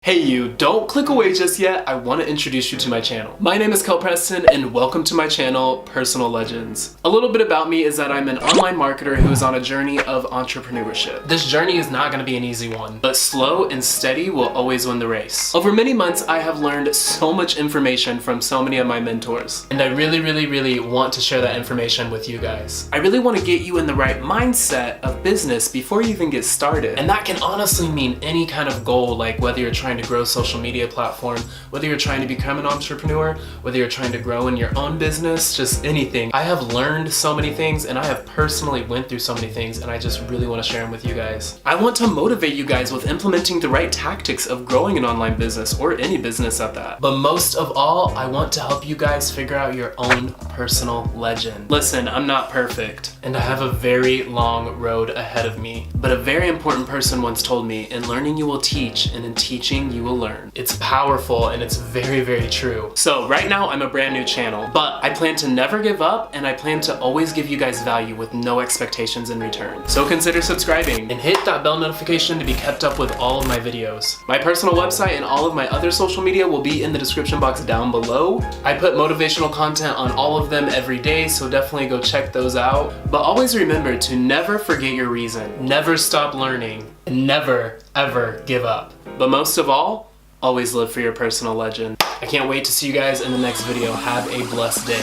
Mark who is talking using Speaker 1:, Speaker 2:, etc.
Speaker 1: Hey you, don't click away just yet. I want to introduce you to my channel. My name is Kel Preston and welcome to my channel, Personal Legends. A little bit about me is that I'm an online marketer who is on a journey of entrepreneurship. This journey is not going to be an easy one, but slow and steady will always win the race. Over many months, I have learned so much information from so many of my mentors, and I really want to share that information with you guys. I really want to get you in the right mindset of business before you even get started, and that can honestly mean any kind of goal, like whether you're trying to grow a social media platform, whether you're trying to become an entrepreneur, whether you're trying to grow in your own business, just anything. I have learned so many things and I have personally went through so many things, and I just really want to share them with you guys. I want to motivate you guys with implementing the right tactics of growing an online business, or any business at that. But most of all, I want to help you guys figure out your own personal legend. Listen, I'm not perfect and I have a very long road ahead of me, but a very important person once told me, in learning you will teach, and in teaching you will learn. It's powerful and it's very true. So right now I'm a brand new channel, but I plan to never give up, and I plan to always give you guys value with no expectations in return. So consider subscribing and hit that bell notification to be kept up with all of my videos. My personal website and all of my other social media will be in the description box down below. I put motivational content on all of them every day, so definitely go check those out. But always remember to never forget your reason, never stop learning, and never ever give up. But most of all, always live for your personal legend. I can't wait to see you guys in the next video. Have a blessed day.